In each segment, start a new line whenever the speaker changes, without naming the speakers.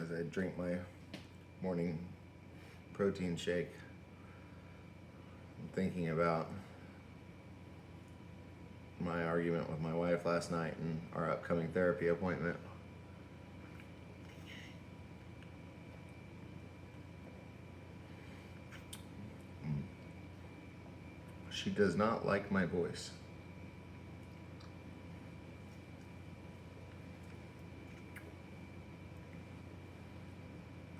as I drink my morning protein shake. I'm thinking about my argument with my wife last night and our upcoming therapy appointment. She does not like my voice.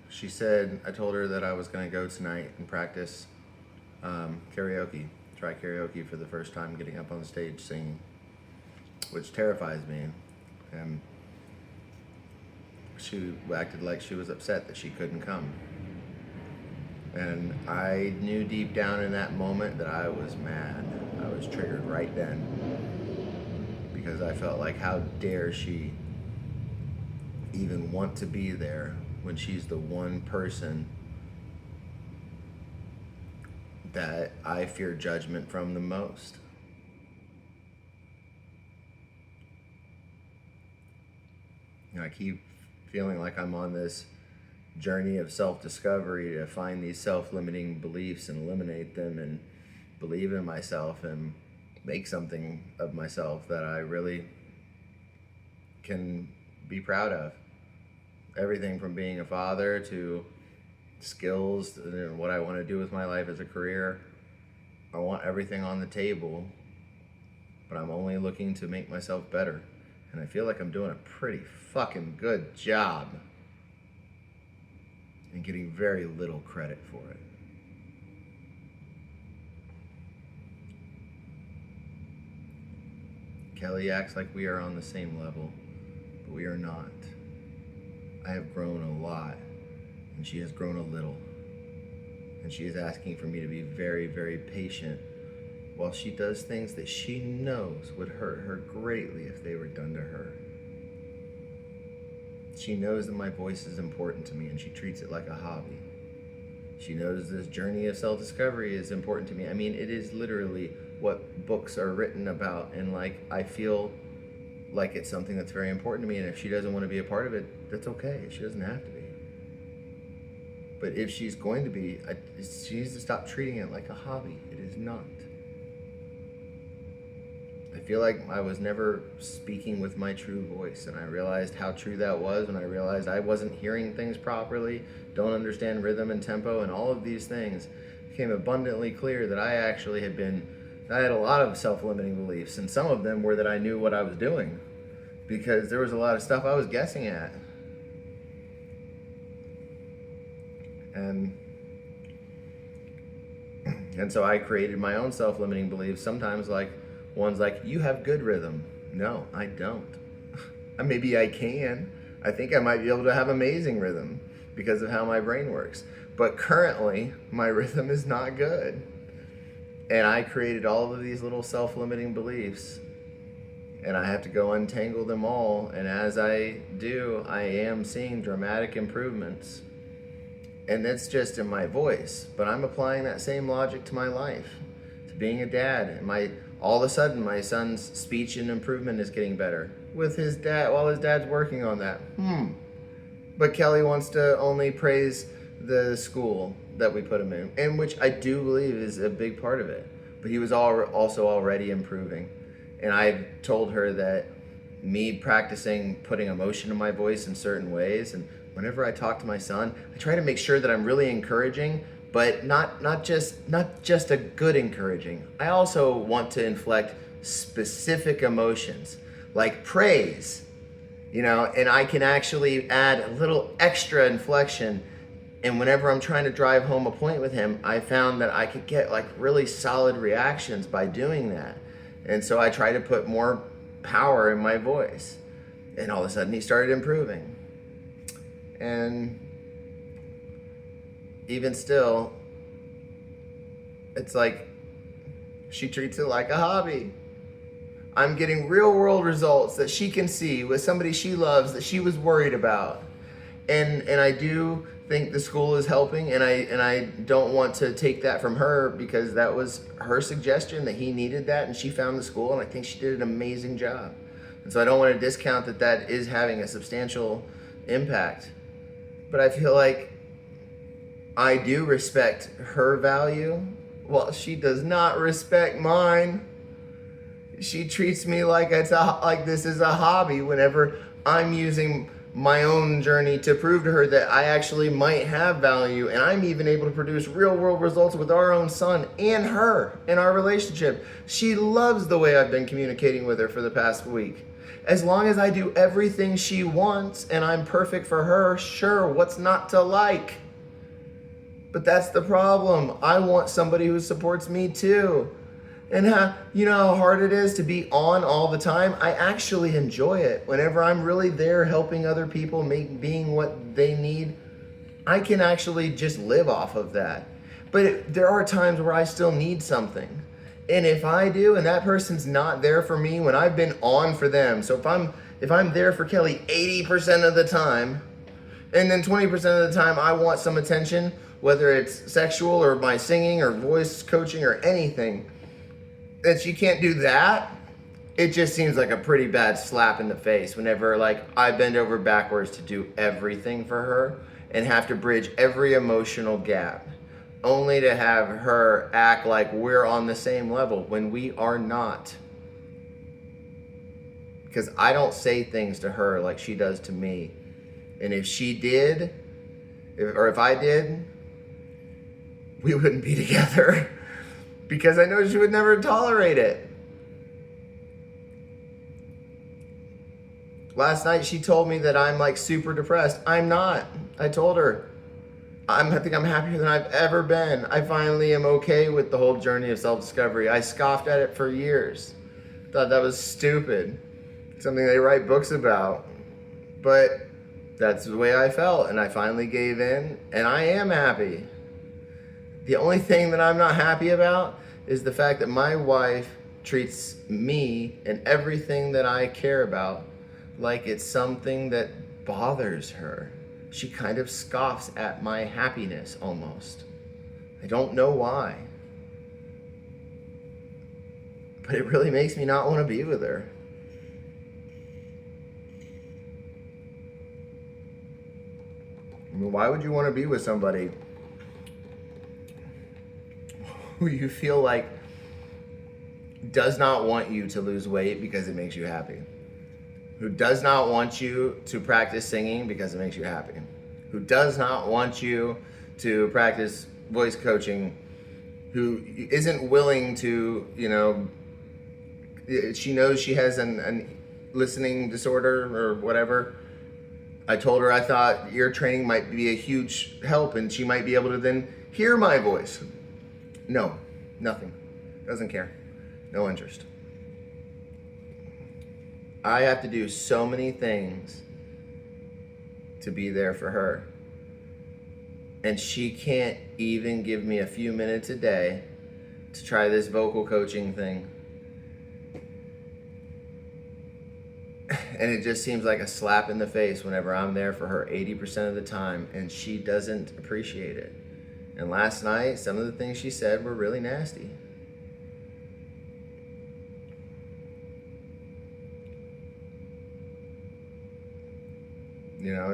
She said, I told her that I was going to go tonight and practice karaoke. Try karaoke for the first time, getting up on stage singing, which terrifies me. And she acted like she was upset that she couldn't come. And I knew deep down in that moment that I was mad. I was triggered right then. Because I felt like, how dare she even want to be there when she's the one person that I fear judgment from the most. I keep feeling like I'm on this journey of self-discovery to find these self-limiting beliefs and eliminate them and believe in myself and make something of myself that I really can be proud of. Everything from being a father to skills and what I want to do with my life as a career. I want everything on the table, but I'm only looking to make myself better. And I feel like I'm doing a pretty fucking good job and getting very little credit for it. Kelly acts like we are on the same level, but we are not. I have grown a lot, and she has grown a little. And she is asking for me to be very, very patient while she does things that she knows would hurt her greatly if they were done to her. She knows that my voice is important to me, and she treats it like a hobby. She knows this journey of self-discovery is important to me. I mean, it is literally what books are written about, and like, I feel like it's something that's very important to me, and if she doesn't want to be a part of it, that's okay. She doesn't have to be. But if she's going to be, she needs to stop treating it like a hobby. It is not. I feel like I was never speaking with my true voice, and I realized how true that was when I realized I wasn't hearing things properly, don't understand rhythm and tempo, and all of these things became abundantly clear that I actually had a lot of self-limiting beliefs, and some of them were that I knew what I was doing, because there was a lot of stuff I was guessing at. And so I created my own self-limiting beliefs, sometimes like ones like, you have good rhythm. No, I don't. Maybe I can. I think I might be able to have amazing rhythm because of how my brain works. But currently, my rhythm is not good. And I created all of these little self-limiting beliefs, and I have to go untangle them all. And as I do, I am seeing dramatic improvements. And that's just in my voice, but I'm applying that same logic to my life, to being a dad. And all of a sudden, my son's speech and improvement is getting better with his dad, while his dad's working on that. But Kelly wants to only praise the school that we put him in, and which I do believe is a big part of it. But he was also already improving. And I've told her that me practicing putting emotion in my voice in certain ways, and whenever I talk to my son, I try to make sure that I'm really encouraging, but not just a good encouraging. I also want to inflect specific emotions, like praise, and I can actually add a little extra inflection. And whenever I'm trying to drive home a point with him, I found that I could get like really solid reactions by doing that. And so I try to put more power in my voice. And all of a sudden he started improving. And even still, it's like she treats it like a hobby. I'm getting real world results that she can see with somebody she loves that she was worried about. And I do think the school is helping, and I don't want to take that from her, because that was her suggestion that he needed that, and she found the school, and I think she did an amazing job. And so I don't want to discount that is having a substantial impact. But I feel like I do respect her value, while she does not respect mine. She treats me like like this is a hobby whenever I'm using my own journey to prove to her that I actually might have value, and I'm even able to produce real world results with our own son and her in our relationship. She loves the way I've been communicating with her for the past week. As long as I do everything she wants and I'm perfect for her, sure, what's not to like? But that's the problem. I want somebody who supports me too. And you know how hard it is to be on all the time? I actually enjoy it. Whenever I'm really there helping other people, being what they need, I can actually just live off of that. But there are times where I still need something. And if I do, and that person's not there for me when I've been on for them. So if I'm there for Kelly 80% of the time, and then 20% of the time I want some attention, whether it's sexual or my singing or voice coaching or anything, that she can't do that, it just seems like a pretty bad slap in the face whenever like I bend over backwards to do everything for her and have to bridge every emotional gap, only to have her act like we're on the same level when we are not. Because I don't say things to her like she does to me. And if she did, if I did, we wouldn't be together. Because I know she would never tolerate it. Last night she told me that I'm like super depressed. I'm not. I told her, I think I'm happier than I've ever been. I finally am okay with the whole journey of self-discovery. I scoffed at it for years. Thought that was stupid. Something they write books about. But that's the way I felt, and I finally gave in, and I am happy. The only thing that I'm not happy about is the fact that my wife treats me and everything that I care about like it's something that bothers her. She kind of scoffs at my happiness almost. I don't know why. But it really makes me not want to be with her. I mean, why would you want to be with somebody who you feel like does not want you to lose weight because it makes you happy? Who does not want you to practice singing because it makes you happy? Who does not want you to practice voice coaching? Who isn't willing to, she knows she has an listening disorder or whatever. I told her I thought ear training might be a huge help and she might be able to then hear my voice. No, nothing. Doesn't care. No interest. I have to do so many things to be there for her. And she can't even give me a few minutes a day to try this vocal coaching thing. And it just seems like a slap in the face whenever I'm there for her 80% of the time and she doesn't appreciate it. And last night, some of the things she said were really nasty.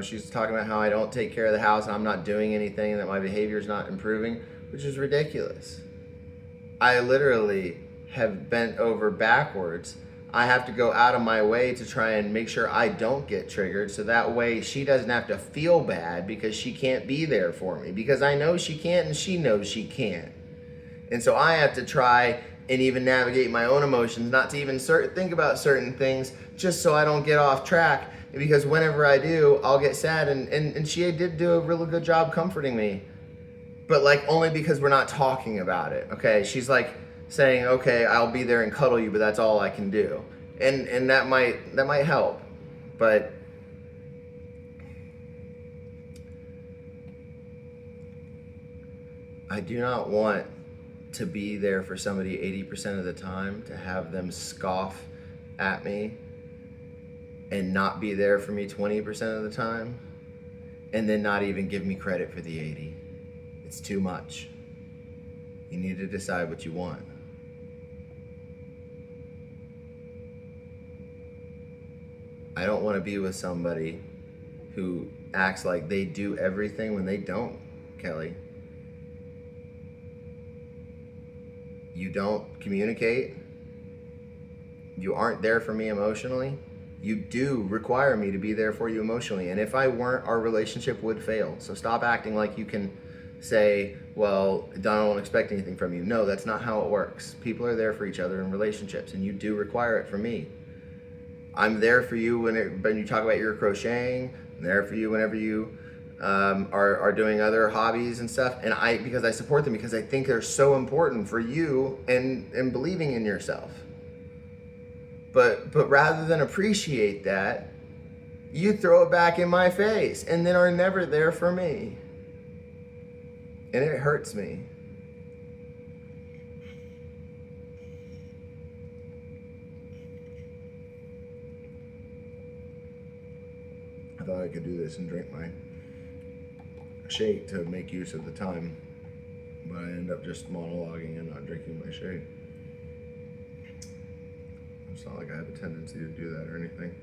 She's talking about how I don't take care of the house and I'm not doing anything and that my behavior is not improving, which is ridiculous. I literally have bent over backwards. I have to go out of my way to try and make sure I don't get triggered so that way she doesn't have to feel bad because she can't be there for me, because I know she can't and she knows she can't. And so I have to try and even navigate my own emotions, not to even think about certain things just so I don't get off track, because whenever I do, I'll get sad, and she did do a really good job comforting me, but like only because we're not talking about it, okay? She's like saying, okay, I'll be there and cuddle you, but that's all I can do. And that might help, but I do not want to be there for somebody 80% of the time, to have them scoff at me and not be there for me 20% of the time, and then not even give me credit for the 80. It's too much. You need to decide what you want. I don't want to be with somebody who acts like they do everything when they don't, Kelly. You don't communicate. You aren't there for me emotionally. You do require me to be there for you emotionally. And if I weren't, our relationship would fail. So stop acting like you can say, well, I don't expect anything from you. No, that's not how it works. People are there for each other in relationships, and you do require it from me. I'm there for you when you talk about your crocheting. I'm there for you whenever you are doing other hobbies and stuff. And because I support them, because I think they're so important for you and believing in yourself. But rather than appreciate that, you throw it back in my face and then are never there for me. And it hurts me. I thought I could do this and drink my shake to make use of the time, but I end up just monologuing and not drinking my shake. It's not like I have a tendency to do that or anything.